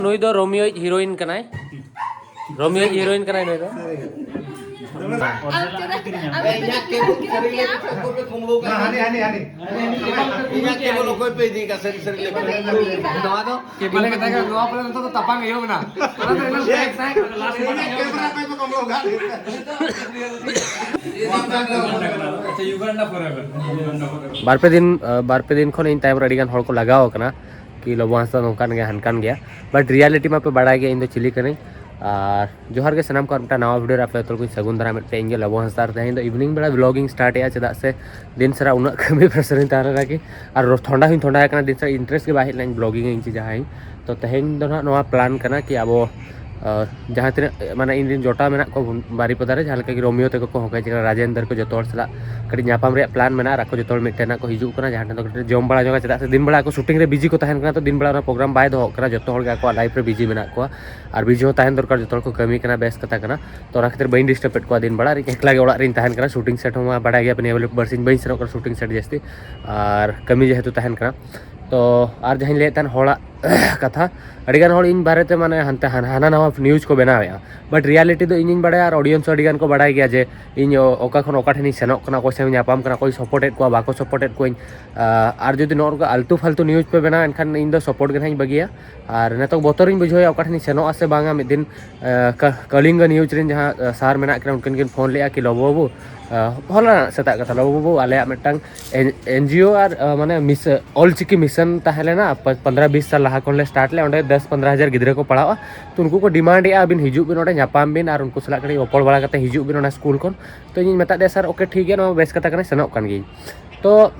नुई दो Romeo heroine कनाय Romeo heroine कनाय नुई दो बारपे दिन खन इन टाइम रे अडिगान हड़ को लगाव कना कि लोबो हांसदा नोकान गया हनकान गया बट रियलिटी में पे बड़ा गया इन दो चिली कने और जोहार के सनाम को मिटा नवा वीडियो रे आपे तो सगुन दरा मिटे इंगे लोबो हांसदा तेहें दो इवनिंग बेला व्लॉगिंग स्टार्ट या चदा से दिन सारा उना कमी प्रेशर तारा कि और ठंडा हिन ठंडा कना दिन सारा इंटरेस्ट के बाहिर लाइन ब्लॉगिंग इन चीज जहां तो तेहें दो ना नवा प्लान कना कि अब जहाँ तीन माने इन दिन जोटा मेना को बारीपदा रे जहाँ कि रोमियो तक को होके राजेंद्र को जो सला कटी नापाम रे प्लान मेना रखो जो मिट्टेना को हिजू कना जहाँ तो जम बड़ा जगह चदा से दिन बड़ा को शूटिंग रे बिजी को तहन कना तो दिन बड़ा प्रोग्राम बाय दो कना जो हर को लाइफ रे बिजी मेना को और बिजी हो तहन दरकार जो को कमी कना बेस कथा कना तो ओना खातिर बइन डिस्टर्ब को दिन बड़ा एकला के ओड़ा रिन तहन कना शूटिंग सेट हो बड़ा गया अपने बरसिन बइन सेरो शूटिंग सेट जस्ती और कमी जेहेतु तहन कना तो और जहाँ लेते हड़ा कथा अड़ीगान हड़ इन बारे माने हनते हाना नवा न्यूज़ को बनावे बट रियलिटी दो इन बड़ा और ऑडियंस अड़ीगान को बड़ा गया जे इन ओका खन ओका ठेनी सेनोक कना कोई से नापाम कना कोई सपोर्टेड को बाको सपोर्टेड को और जुदी नोर आलतू फालतू न्यूज़ पे बना एनखान इन दो सपोर्ट गनाई बगिया और नेतो बतरिन बुझोया ओका ठेनी सेनो आसे बांगा मिद दिन कलिंग न्यूज़ रिन जहाँ सार मेना के उनकिन किन फोन लिया कि लोबो बाबू होला सेता कथा लोबो बाबू आले मिटटांग एनजीओ और माने मिस ऑलचिकी मिशन तहलेना 15-20 साल लहा खन ले स्टार्ट ले 10-15 हज़ार गिद्रा को पढ़ावा तो उनको को डिमांड या बिन हिजू बिन ओडे नापाम बिन और उनको सला कड़ी ओपड़ बड़ा कते हिजू बिन ओना स्कूल खन तो इन मेता दे सर ओके ठीक है नो बेस कथा कने सेनोक कान गी तो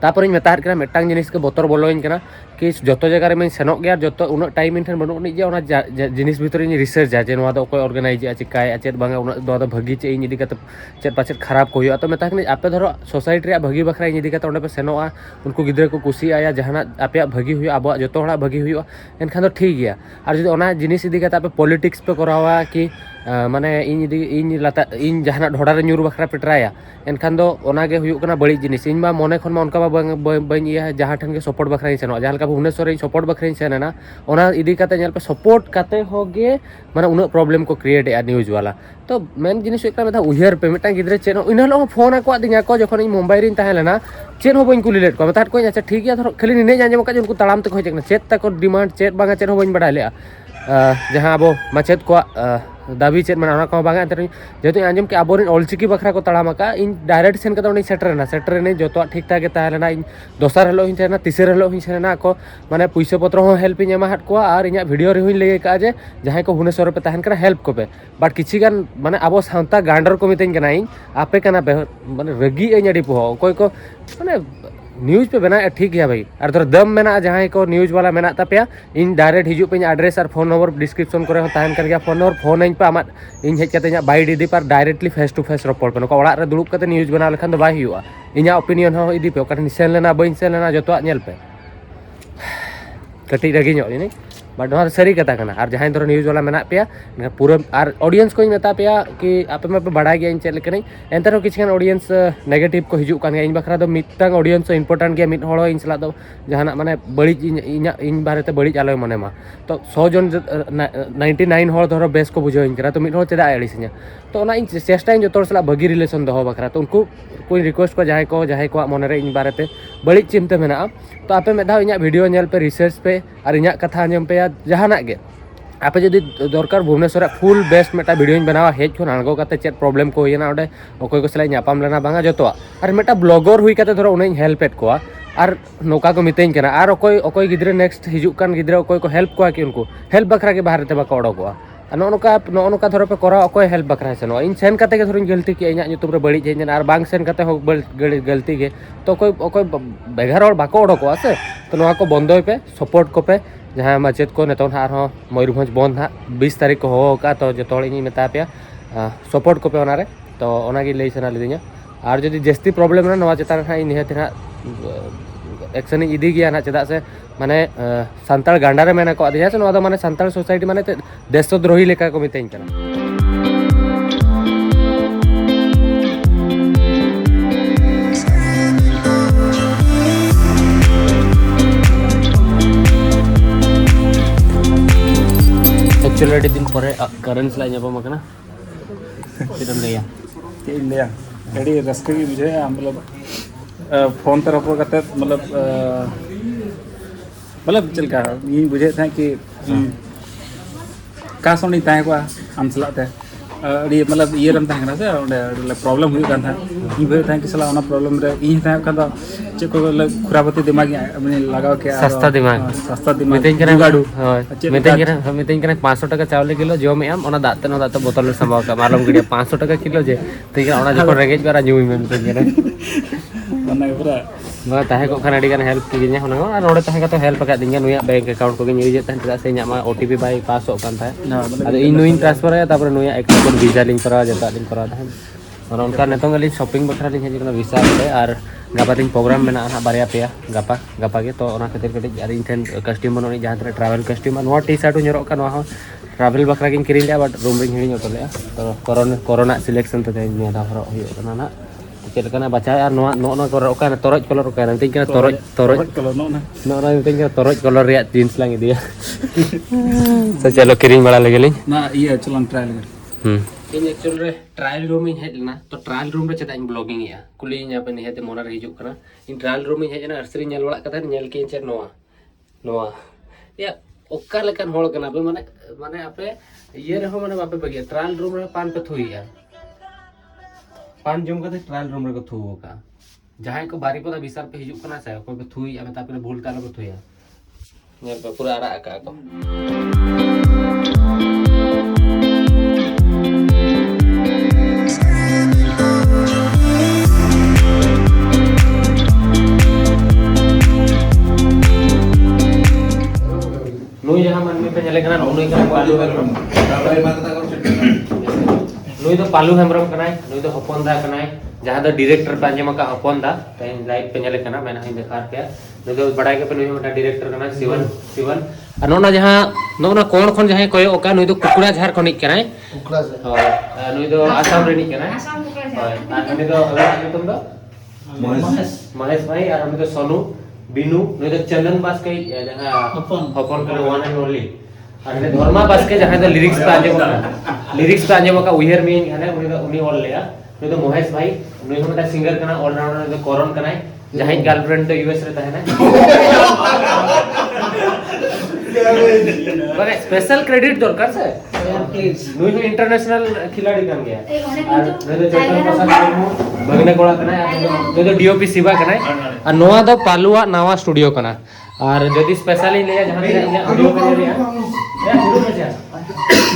तापर इन मेता कना मिटटांग जिनिस के बोतर बोलोइन कना कि जो जगह रे मैं सेनोक गया जो उन टाइम इन ठन बनु नि जे ओना जिनिस भितर इन रिसर्च जा जे नोआ दो कोई ऑर्गेनाइज आ चिकाय चेत बांगा उन दो भगी चे इन इदी कते चेत पाचेत खराब को हुआ तो मेता कने आपे धरो सोसाइटी रे भगी बखरा इन इदी कते ओंडे पे सेनोआ उनको गिद्रा को कुसी आया जहाना आपे भगी हुआ अब जो हड़ा भगी हुआ एनखान तो ठीक गया और जो ओना जिनिस इदी कते आपे पॉलिटिक्स पे करावा कि माने इन लाता इन जहाना ढोड़ा रे ᱧᱩᱨ बखरा पेटराया एनखान दो ओनागे हुयुक कना बड़ी जिनिस इन मा मने खन मा उनका बन इया जहाँ ठन के सपोर्ट बखरा इन सेनो जहाँ भुवनेश्वर इन सपोर्ट बखरा इन सेना ओना इदी कते नेल पे सपोर्ट कते होगे माने उन प्रॉब्लम को क्रिएट या न्यूज़ वाला तो मेन जिनिस हुयुक कना उहर पे मिटा गिद्रे चेन इन हलो फोन आको दिया को जखन इन मुंबई रिन तहलेना चेन हो बइन कुली लेट को मेता को अच्छा ठीक गया धरो खाली निने आंजम का उनको ताड़ाम तक होजकना चेत तक डिमांड चेत बांगा चेन हो बइन बड़ा ले जहाँ अब माचेत को दाबी चेत माना को बांगा जेहेतु आंजम के आबोरिन ऑलचिकी बखरा को ताड़ाम का इन डायरेक्ट सेन कते सेटर जो ठीक ठाक तहलेना इन दोसर हलो इन सेना तीसर हलो इन सेना को माने पैसा पत्र हो हेल्प इन एमा हट को और इन वीडियो रे हुइन ले का जे जहां को भुवनेश्वर पे तहन करा हेल्प को पे बट किछि गान माने अब सावता गांडर को मितेन कना इन आपे कना माने रगी ए अड़ी पो कोई को माने न्यूज़ पे बना ठीक है भाई और धर दम मेना जहाँ को न्यूज़ वाला मेना तपया इन डायरेक्ट हिजू पे एड्रेस और फोन नंबर डिस्क्रिप्शन करे तहन कर गया फोन नंबर फोन पे आम इन हेज कते बाइट इदी पर डायरेक्टली फेस टू फेस रपड़ पे ओड़ा रे दुड़ुब कते न्यूज़ बना लेखान दो बाय हुआ इन ओपिनियन हो इदी पे ओका सेन लेना बइन सेन लेना जो नेल पे कटी रगी नो नहीं बट सारी कथा करना और जहाँ धरो न्यूज़ वाला मेना पे पूरा और ऑडियंस को मेता पे कि आपे में बड़ा गया इन चेक लेकिन एंतर किसी ऑडियंस नेगेटिव को हिजू कान इन बखरा दो मिटटांग ऑडियंस इंपोर्टेंट गया मिट हड़ो इन सला दो जहाना माने बड़ी इन बारे बड़ी आलो मने मा तो 100 जन 99 हड़ धरो बेस को बुझो इन करा तो मिट हड़ चेदा अड़ीसिया तो ओना इन चेष्टा इन जो सला भगी रिलेशन दो बखरा तो उनको कोई रिक्वेस्ट को जहाँ को मन रे इन बारे बड़ी चिंता मेना तो आपे में धाव इन वीडियो नेल पे रिसर्च पे और इन कथा आंजम पे जहाना गे आपे जदि दरकार Bhubaneswar full best meta video बनावा हेज खन आंगो कते चेत प्रॉब्लम को होना ओडे ओकोय को सला नापाम लेना बांगा जतो और मेटा ब्लॉगर हुई कते धरो उन्हें हेल्प एड को और नौका को मितें कना और ओकोय गिद्रे नेक्स्ट हिजुक कान गिद्रे ओकोय को हेल्प को कि उनको हेल्प बखरा के बाहर ते बाको ओडोको नौका धरो पे करा ओकोय हेल्प बखरा सेनो इन सेन कते के धरो गलती के इन यूट्यूब रे बड़ी जेन और बांग सेन कते हो गलती के तो ओकोय बेघर और बाको ओडोको से तो नौका को बंदोय पे सपोर्ट को पे जहाँ माचेत को नेतो ना मयूरभंज बंद हाँ 20 तारीख को हो का तो जो इन मेता पे सपोर्ट को पे ओना रे तो ओनागी लई सना लिदिया और जदि जस्ती प्रॉब्लम ना नवा चेतान हाँ निहत ना एक्शन इदी गया ना चेदा से माने संताल गांडा रे मेना को आदिया से नवा दो माने संताल सोसाइटी माने देशद्रोही लेका को मितेन कना एक्चुअली अड़ी दिन पर करण सला ᱧᱟᱯᱟᱢ ᱟᱠᱟᱱᱟ ᱪᱮᱫᱮᱢ ᱞᱟᱹᱭᱟ ᱪᱮᱫ ᱤᱧ ᱞᱟᱹᱭᱟ ᱟᱹᱰᱤ ᱨᱟᱹᱥᱠᱟᱹ ᱜᱮ ᱵᱩᱡᱷᱟᱹᱜᱼᱟ ᱢᱚᱛᱞᱚᱵ ᱯᱷᱳᱱ ᱛᱮ ᱨᱚᱯᱚᱲ ᱠᱟᱛᱮ ᱢᱚᱛᱞᱚᱵ ᱪᱮᱫ ᱞᱮᱠᱟ ᱤᱧ ᱵᱩᱡᱷᱟᱹᱣᱮᱫ ᱛᱟᱦᱮᱸᱫ ᱠᱤ ᱠᱟᱥ ᱚᱸᱰᱮᱧ ᱛᱟᱦᱮᱸ ᱠᱚᱜᱼᱟ ᱟᱢ ᱥᱟᱞᱟᱜ ᱛᱮ ᱟᱹᱰᱤ ᱢᱚᱛᱞᱚᱵ ᱤᱭᱟᱹ ᱨᱮᱢ ᱛᱟᱦᱮᱸ ᱠᱟᱱᱟ ᱥᱮ ᱚᱸᱰᱮ ᱯᱨᱚᱵᱞᱮᱢ ᱦᱩᱭᱩᱜ ᱠᱟᱱ ᱛᱟᱦᱮᱸᱫ ᱤᱧ ᱵᱩᱡᱷᱟᱹᱣᱮᱫ ᱛᱟᱦᱮᱸᱫ ᱠᱤ ᱥᱟᱞᱟᱜ ᱚᱱᱟ ᱯᱨᱚᱵᱞᱮᱢ ᱨᱮ ᱤᱧ ᱛᱟᱦᱮᱸ ᱠᱷᱟᱱ ᱫᱚ ᱪᱮᱫ ᱠᱚ ᱠᱷᱩᱨᱟᱯᱟᱹᱛᱤ ᱫᱤᱢᱟᱜ ᱤᱧ ᱞᱟᱜᱟᱣ ᱠᱮᱜᱼᱟ सस्ता दिमाग ᱢᱤᱛᱟᱹᱧ ᱠᱟᱱᱟ ᱢᱤᱛᱟᱹᱧ ᱠᱟᱱᱟ 500 टाका चावले किलो ᱡᱚᱢᱮ ᱟᱢ ᱚᱱᱟ ᱫᱟᱜ ᱛᱮ ᱵᱳᱛᱚᱞ ᱨᱮ ᱥᱟᱢᱵᱟᱣ ᱠᱟᱜ ᱟᱞᱚᱢ ᱜᱤᱰᱤᱭᱟ 500 टाका किलो जे ᱛᱤᱧ ᱚᱱᱟ ᱡᱚᱠᱷᱚᱱ ᱨᱮᱸᱜᱮᱡ ᱵᱟᱨᱟ ᱧᱩᱭ ᱢᱮ ᱢᱤᱛᱟᱹᱧ ᱠᱟᱱᱟ ᱚᱱᱟ ᱯᱩᱨᱟᱹ ᱱᱚᱣᱟ ᱛᱟᱦᱮᱸ ᱠᱚᱜ ᱠᱷᱟᱱ ᱟᱹᱰᱤ ᱜᱟᱱ ᱦᱮल्प ᱠᱤᱫᱤᱧᱟ ᱚᱱᱟ ᱟᱨ ᱱᱚᱰᱮ ᱛᱟᱦᱮᱸ ᱠᱟᱛᱮ ᱦᱮल्प ᱟᱠᱟᱫ ᱫᱤᱧᱟ ᱱᱩᱭᱟᱜ ᱵᱮᱝᱠ ᱮᱠᱟᱣᱩᱱᱴ ᱠᱚᱜᱮᱧ ᱤᱭᱩᱡᱮᱫ ᱛᱟᱦᱮᱸ ᱪᱮᱫᱟᱜ ᱥᱮ ᱤᱧᱟᱹᱜ ᱢᱟ OTP ᱵᱟᱭ ᱯᱟᱥᱚᱜ ᱠᱟᱱ ᱛᱟᱦᱮᱸ ᱟᱫᱚ ᱤᱧ ᱱᱩᱭᱤᱧ ᱴᱨᱟᱱᱥᱯᱷᱟᱨᱟᱭᱟ ᱛᱟᱨᱯᱚᱨᱮ ᱱᱩᱭᱟᱜ ᱮᱠᱟᱣᱩᱱᱴ ᱵᱷᱤᱥᱟ ᱞᱤᱧ ᱠᱚᱨᱟᱣᱟ ᱡᱚᱛᱚᱣᱟᱜ ᱞᱤᱧ ᱠᱚᱨᱟᱣ ᱛᱟᱦᱮᱸ ᱚᱱᱟ ᱚᱱᱠᱟ ᱱᱤᱛᱚᱝ ᱟᱹᱞᱤᱧ ᱥᱚᱯᱤᱝ ᱵᱟᱠᱷᱨᱟ ᱞᱤᱧ ᱦᱮᱡ ᱟᱠᱟᱱᱟ ᱵᱷᱤᱥᱟ ᱛᱮ ᱟᱨ ᱜᱟᱯᱟ ᱫᱤᱱ ᱯᱨᱳᱜᱨᱟम ᱢᱮᱱᱟᱜᱼᱟ ᱦᱟᱸᱜ ᱵᱟᱨᱭᱟ ᱯᱮᱭᱟ ᱜᱟᱯᱟ ᱜᱮ ᱛᱚ ᱚᱱᱟ ᱠᱷᱟᱹᱛᱤᱨ ᱠᱟᱹᱴᱤᱡ ᱟᱹᱞᱤᱧ ᱴᱷᱮᱱ ᱠᱟᱥᱴᱚᱢᱟᱨ ᱩᱱᱤ ᱡᱟᱦᱟᱸ ᱛᱤᱱᱟᱹᱜ ᱴᱨᱟᱵᱷᱮᱞ ᱠᱟᱥᱴᱚᱢᱟर ᱱᱚᱣᱟ ᱴᱤ ᱥᱟᱨᱴ ᱧᱚᱨᱚᱜ ᱠᱟᱱ ᱱᱚᱣᱟ ᱦᱚᱸ ᱴᱨᱟᱵᱷᱮᱞ ᱵᱟᱠᱷᱨᱟ ᱜᱤᱧ ᱠᱤᱨᱤᱧ ᱞᱮᱜᱼᱟ ᱵᱟᱴ ᱨᱩᱢ ᱨᱤᱧ ᱦᱤᱲᱤᱧ ᱦᱚᱴᱚ ᱞᱮᱜᱼᱟ ᱛᱚ ᱠᱚᱨᱳᱱᱟ ᱥᱤᱞᱮᱠᱥᱚᱱ ᱛᱮ ᱛᱮᱦᱮᱧ ᱱᱤᱭᱟᱹ ᱫᱷᱟᱣ ᱦᱚᱨᱚᱜ ᱦᱩᱭᱩᱜ ᱠᱟᱱᱟ ᱱᱟᱜ ᱪᱮᱫ ᱞᱮᱠᱟᱱᱟᱜ ᱵᱟᱪᱷᱟᱣ ᱟᱨ ᱱᱚᱣᱟ ᱠᱚᱨᱮ ᱚᱠᱟᱨᱮ ᱛᱚᱨᱚᱡ ᱠᱚᱞᱚᱨ ᱚᱠᱟᱨᱮ ᱢᱤᱛᱟᱹᱧ ᱠᱟᱱᱟ ᱛᱚᱨᱚᱡ ᱠᱚᱞᱚᱨ ᱱᱚᱜᱼᱚ ᱢᱤᱛᱟᱹᱧ ᱠᱟᱱᱟ ᱛᱚᱨᱚᱡ ᱠᱚᱞᱚᱨ ᱨᱮᱭᱟᱜ ᱡᱤᱱᱥ ᱞᱟᱝ ᱤᱫᱤᱭᱟ ᱥᱮ ᱪᱚᱞᱚ ᱠᱤᱨᱤᱧ ᱵᱟᱲᱟ ᱞᱮᱜᱮ ᱞᱤᱧ ᱱᱚᱣᱟ ᱤᱭᱟᱹ ᱪᱚᱞᱚᱱ ᱴᱨᱟᱭ ᱞᱮᱜᱮ ᱤᱧ ᱮᱠᱪᱩअली ᱨᱮ ᱴᱨᱟᱭᱟल रूम ᱤᱧ ᱦᱮᱡ ᱞᱮᱱᱟ ᱛᱚ ᱴᱨᱟᱭᱟल रूम ᱨᱮ ᱪᱮᱫᱟᱜ ᱤᱧ ᱵᱞᱚᱜᱤᱝ एआ ᱠᱩᱞᱤᱧ ᱟᱯᱮ ᱱᱤᱦᱟᱹᱛ ᱢᱚᱱᱮ ᱨᱮ ᱦᱤᱡᱩᱜ ᱠᱟᱱᱟ ᱤᱧ ᱴᱨᱟᱭᱟल रूम ᱤᱧ ᱦᱮᱡ ᱮᱱᱟ ᱟᱨᱥᱨᱤ ᱧᱮᱞ ᱵᱟᱲᱟ ᱠᱟᱛᱮ ᱧᱮᱞ ᱠᱮᱧ ᱪᱮᱫ ᱱᱚᱣᱟ ᱭᱟ ᱚᱠᱟ ᱞᱮᱠᱟᱱ ᱦᱚᱲ ᱠᱟᱱᱟ ᱯᱮ ᱢᱟᱱᱮ ᱟᱯᱮ ᱤᱭᱟᱹ ᱨᱮᱦᱚᱸ ᱢᱟᱱᱮ ᱵᱟᱯᱮ ᱵᱟᱹᱜᱤᱭᱟ ᱴᱨᱟᱭᱟल रूम ᱨᱮ पान पे थुइया पान जम करते ट्रायल रूम रे को थू का जहां को बारीपदा विशाल पे हिजुक कना से कोई पे थुई आमे तापरे भूल ताले को थुइया नेर पे पूरा आरा का को नुई जहां मन में पे चले कना नुई का पालू हेम्ब्रम नुई तो पालू हेम्ब्रम कनाय नुई तो हपन दा कनाय जहां द डायरेक्टर पे अंजम का हपन दा तेन लाइव पे चले कना मैंने देखा के नुई तो बड़ाई के पे नुई मटा डायरेक्टर कना शिवन और नोना जहां नोना कोन खन जहां कोय ओका नुई तो कुकुड़ा झार खनिक कनाय कुकुड़ा झार नुई तो आसाम रेनी कनाय आसाम कुकुड़ा झार और नुई तो तुम तो महेश भाई और नुई तो सोनू बिनु नुई तो चंदन बास के जहां हपन करे वन एंड ओनली और धर्मा बास के जहां तो लिरिक्स पे अंजम का उयहर में हने उनी ऑल लेया नुई तो महेश भाई नुई तो मटा सिंगर कना ऑलराउंडर तो करण कनाय जहां गर्लफ्रेंड तो यूएस रे तहना माने स्पेशल क्रेडिट दरकार से प्लीज नुई तो इंटरनेशनल खिलाड़ी कान गया और नुई तो चेतन प्रसाद मुर्मू बगने कोड़ा कनाय नुई तो डीओपी शिवा कनाय और नोआ दो पालुआ नवा स्टूडियो कना और जदी स्पेशली लेया जहां वीडियो पे लिया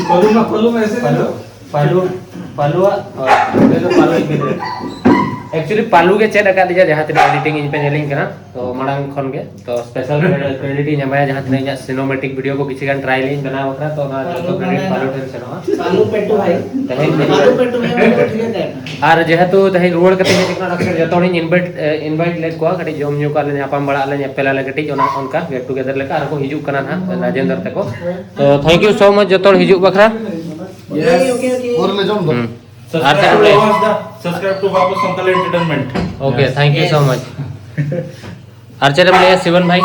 पालू में ऐसे पालुआ एक्चुअली पालू के चेक अका दिया जहां तिना एडिटिंग इन पे नेलिंग कना तो मांग खन के तो स्पेशल क्रेडिट इन जमाया जहां तिना या सिनेमैटिक वीडियो को किसी गान ट्राई लिंग बना वकरा तो ना तो क्रेडिट पालू टेन सेनवा पालू पेटू भाई पालू पेटू में ठीक है और जेहेतु तहे रोड कते हे जिकना अक्सर जतोनी इनवाइट लेट को कटी जोम न्यू का ले अपन बड़ा ले पेला ले कटी ओना उनका गेट टुगेदर लेका आर को हिजु कना ना राजेंद्र तको तो thank you so much जतोन हिजु Bakhra okay और ले जोम सब्सक्राइब टू बाबू संकल entertainment okay thank you so much Archer में ले शिवन भाई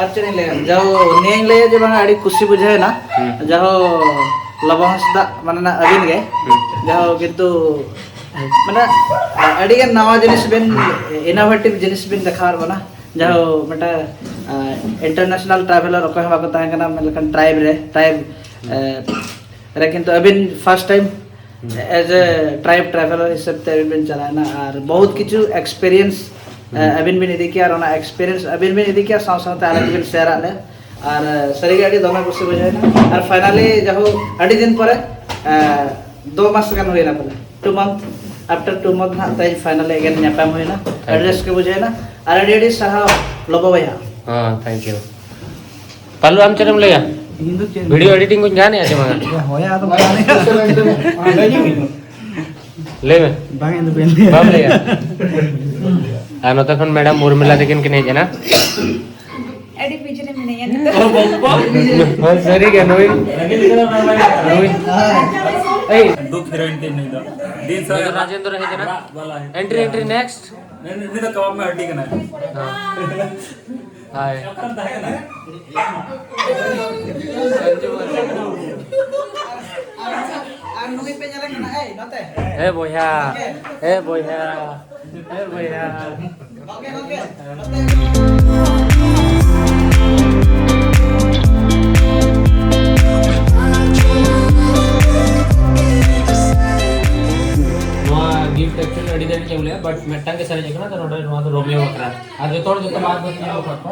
आर्चर ले जाओ नेंग ले जे बंगा आड़ी खुशी बुझे ना जाओ लबहसदा माने ना अबिन गे जाओ किंतु माने आड़ी के नवा जिनिस बिन इनोवेटिव जिनिस बिन देखार बना जाओ मटा इंटरनेशनल ट्रैवलर ओको हवा को ताहे कना मतलब ट्राइब रे किंतु Abin first time as a tribe traveller हिसाब ते अबिन चलाना और बहुत किछु एक्सपीरियंस अबिन बिन इदी किया रोना एक्सपीरियंस अबिन बिन इदी किया साथ आले बिन शेयर आले और सरी गाड़ी दोना कुछ बुझाय ना और फाइनली जाहो अडी दिन परे 2 मास गन होइना पले 2 मंथ आफ्टर 2 मंथ ना ताई फाइनली अगेन न्यापाम होइना एड्रेस के बुझाय ना और अडी साहा लोबो भैया हां थैंक यू पालू आम चरम लेया वीडियो एडिटिंग को जाने आजे मगा होया तो माने ले में बागे तो पेन बाम ले आनो तखन मैडम उर्मिला देखिन के नहीं जना एडी पीछे में नहीं है ओ बप्पा सॉरी के नोई ए दो हीरोइन के नहीं था दिन सा राजेंद्र है जना एंट्री नेक्स्ट नहीं तो कबाब में हड्डी करना है हाय Eh boya. Eh boya. Eh boya. Gift actually ready देने के लिए बट मेटंग के सारे जगह तो नोडल वहां तो रोमियो बकरा आज जो तोड़ जो तो बात बत नहीं करता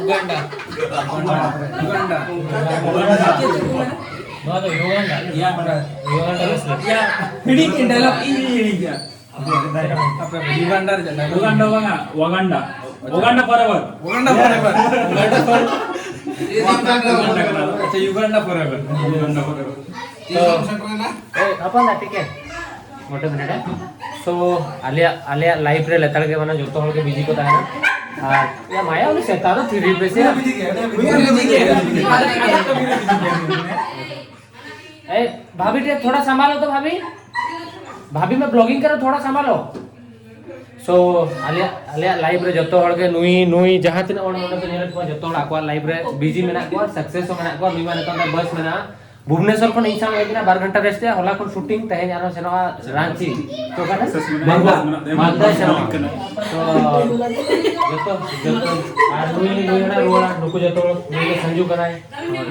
उगांडा हिडी के डायलॉग हिडी क्या Waganda forever. Uganda forever. apa nggak tiket? मोटे मिनट है सो आलिया लाइफ रे लेतार के माने जोतो हल के बिजी को ताना या माया उन्हें सेतारो थी री पे से ए भाभी टे थोड़ा संभालो तो भाभी मैं ब्लॉगिंग करो थोड़ा संभालो सो आलिया लाइफ रे जोतो हल के नुई जहां तिना ओन ओन पे नेल को जोतो हल आको लाइफ रे बिजी मेना को सक्सेस हो मेना को नुई माने तो बस मेना भुवनेश्वर को नहीं सांग लेकिन 12 घंटा रेस्ट है होला को शूटिंग तहे जानो सेनो रांची तो काना मालदा सेनो तो जोतो आ नुई ना रोला नुको जोतो नुई संजू कराय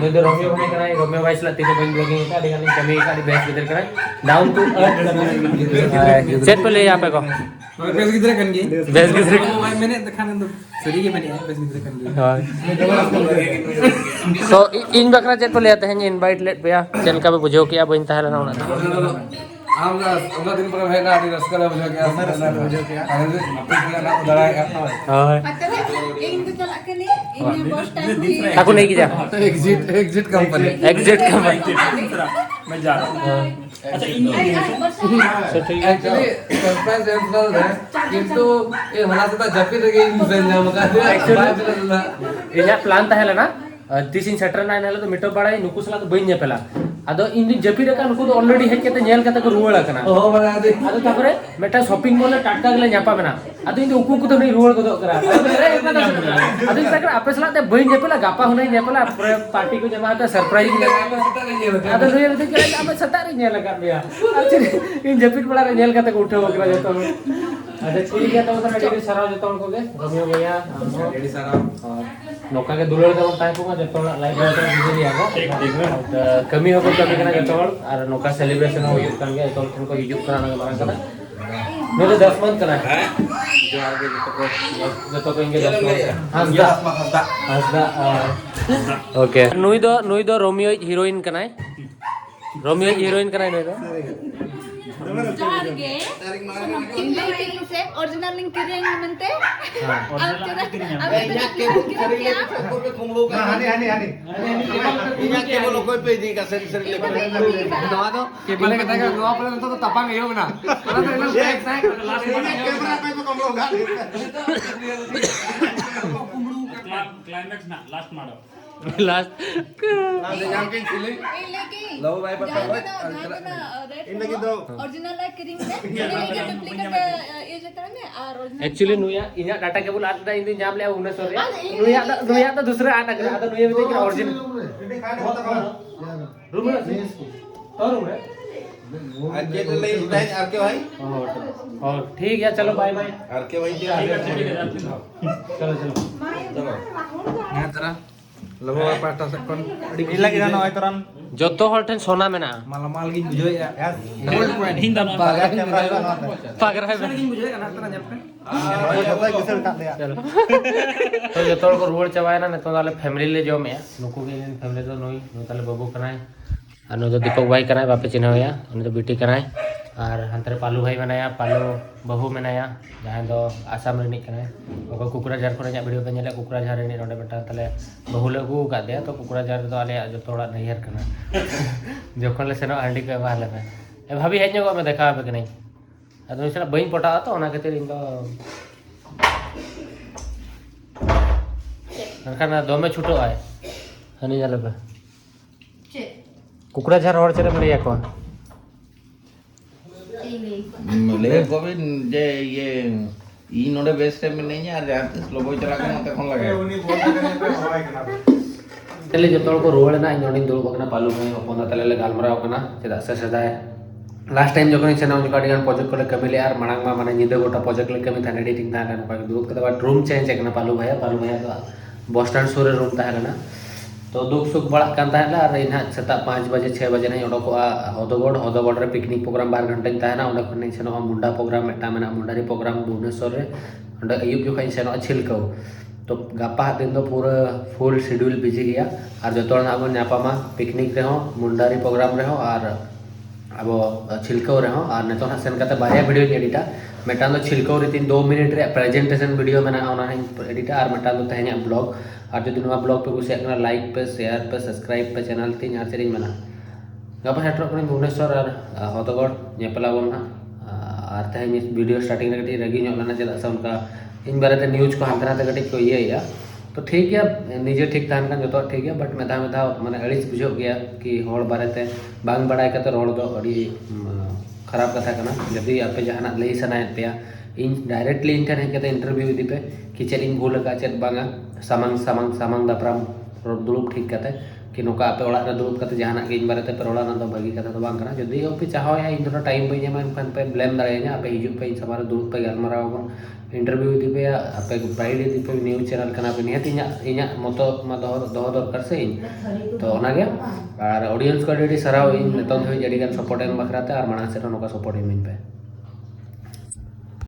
नुई दे रोमियो बने कराय रोमियो वाइस ला तिको बन ब्लॉगिंग का दिगानी कमी का बेस्ट विदर कराय डाउन टू अर्थ सेट पे ले यहां पे को बेस किधर कनगी बेस्ट किधर मैंने दिखाने दो सरी के मैंने बेस किधर कनगी सो इन बकरा चेट पे ले आते हैं इनवाइट लेट पे चैनल का पे बुझो किया बइन ताहला ना আমরা দিন পরে ভাই না আদি রসকালে বুঝা গিয়া বুঝা গিয়া আর না দাঁড়ায় हां इन तो चला के नहीं इन बस टाइम ताको नहीं की जा एग्जिट कंपनी मैं जा रहा हूँ अच्छा एक्चुअली सरप्राइज एंड है किंतु ये हमारा तो जब भी लगे इन फ्रेंड नाम का एक्चुअली इया प्लान ताहला ना तीसिन सेटर ना नेला तो मिटो बड़ा नुकुसला तो बइन नेपेला अदो इन दिन जपी रे का नुकु तो ऑलरेडी हेज केते नेल कते को रुवळ कना ओ बड़ा दे अदो तापरे मेटा शॉपिंग मॉल टाटका गले न्यापा मेना अदो इन उकु को तो नहीं रुवळ को करा अदो तक आपे सला ते बइन नेपेला गापा हुनै नेपेला पार्टी को जमा तो सरप्राइज अदो रे ते करे आपे सतारी नेल का बिया एक्चुअली इन जपी बड़ा रे नेल कते को उठो करा जतो अदो ठीक है तो रेडी सराव जतो को के रोमियो भैया रेडी सराव नौका के दुलड़ दो टाइम को जतो लाइव तो बिजी आगो कमी हो कमी कना जतो और नौका सेलिब्रेशन हो युत कान के तो को हिजुक करा ना मारा कना मेरे 10 मंथ कना जो आगे जतो को इंगे 10 मंथ हंसदा ओके नुई दो रोमियो हीरोइन कना रोमियो हीरोइन कना नुई दो गे इंडिविजुअल से ओरिजिनल लिंक किरेंग मनते अब क्या कुमलो का हानी इना के बोलो कोई पे दी का सरी ले दवा दो के बोले कहता है दवा पर तो तपांग यो ना तो इना एक साइड कैमरा पे तो कुमलो गा क्लाइमैक्स ना लास्ट मारो लास्ट जाम के चिले लो भाई पता इनकी तो ओरिजिनल लाइक किरिंग में इनकी डुप्लीकेट ये जता में और ओरिजिनल एक्चुअली नुया इना डाटा केबल आटा इन जाम ले उन्हें सॉरी नुया तो दूसरा आटा कर तो नुया में के ओरिजिनल रूम में तो रूम में आज के ले टाइम आर के भाई और ठीक है चलो बाय बाय आर के भाई चलो हां तेरा लबो पाटा से कोन इला के ना होय तोरन जोतो हॉल ठेन सोना में ना माला माल गिन बुझो या गोल्ड पॉइंट हिंदा ना पागर है गिन बुझो ना तना जब तो जोतो को रोड चबाय ना तो ताले फैमिली ले जो में नुकु के फैमिली तो नोई नो ताले बाबू कनाय अनु तो दीपक भाई कनाय बापे चिन्हया उन तो बेटी कनाय और हंतरे पालू भाई बनाया पालू बहु बनाया जहां दो आसाम रिनी कनाय ओको कुकुराझार को रे वीडियो पे नेले कुकुराझार रिनी नोडे बेटा तले बहु लगू का दे तो कुकुराझार तो आले जो थोड़ा नैहर कना जोखन ले सेनो आंडी के वाले में ए भाभी हेज nego में देखा पे कि नहीं अदो इसला बइन पटा तो ओना खातिर इन दो नरकाना दो में छूटो आए हनी जाले पे कुकुराझार हर चले मरिया को ले कोबी जे ये ई नोडे बेस्ट टाइम में नहीं यार जाते स्लो बॉय चला के मत कोन लगे चलिए जो को रुआड़ना इन नोडिंग दुड़ुब कना पालू भाई हपन तले ले गालमराव कना चेदा से सदाय लास्ट टाइम जखन सेना जो काडिगान प्रोजेक्ट को कमी ले यार मांग मा माने निदे गोटा प्रोजेक्ट ले कमी था एडिटिंग था का दुड़ुब कते बाद रूम चेंज कना पालू भाई तो बस स्टैंड सुर रूम था कना तो दुख सुख बड़ा कान ताहला और इना सेता 5 बजे 6 बजे नहीं ओडोकोआ हदगोड़ रे पिकनिक प्रोग्राम 12 घंटा ताहना ओडे खन सेनो मुंडा प्रोग्राम मेटा मेना मुंडारी प्रोग्राम भुवनेश्वर रे ओडे अयुब जो खन सेनो छिलकौ तो गापा दिन तो पूरा फुल शेड्यूल बिजी गया और जो अब नापामा पिकनिक रहो मुंडारी प्रोग्राम रहो और अब छिलकौ रहो और नित सेन करते बारे वीडियो एडिटा मेटान छिलकौ रीति 2 मिनट रे प्रेजेंटेशन वीडियो में एडिटा और मेटान तेज ब्लॉग और जो ब्लॉग पे कुछ लाइक पे शेयर पे सब्सक्राइब पे चैनल तीन और चेरी में गापा सेटर भुवनेश्वर और हदगोड़ नेपलाबन और तेज वीडियो स्टार्टिंग रे रगी लेना चेदा से उनका इन बारे न्यूज को हानते नाते कटी को ये तो ठीक है निजे ठीक तहन कान जो ठीक है बट मेधा माने अड़िस बुझो गया कि हर बारे बांग बड़ाई कते रोड दो अड़ी खराब कथा कना जदि आपे जहाना लई सनायत पे इन डायरेक्टली इन ठन हेकते इंटरव्यू इदी पे कि चेद इन भूल का चेद बांगा सामांग दापराम दुड़ुब ठीक कते कि नोका आपे ओड़ा रे दुड़ुब कते जहाना के इन बारे ते रोड़ा ना तो भागी कथा तो बांग कना जदि आपे चाहो या इन दोटा टाइम बई जमा इनखान पे ब्लेम दाड़ेया आपे हिजु पे इन समारे दुड़ुब पे गालमाराव इंटरव्यू दी पे आपे प्राइड दी पे न्यूज चैनल कना पे निहत इना मतो मा दो दरकार से इन तो ओनागे और ऑडियंस को एडी सराव इन नेतन धोई एडी गान सपोर्ट एम बखराते और माना से नोका सपोर्ट एम इन पे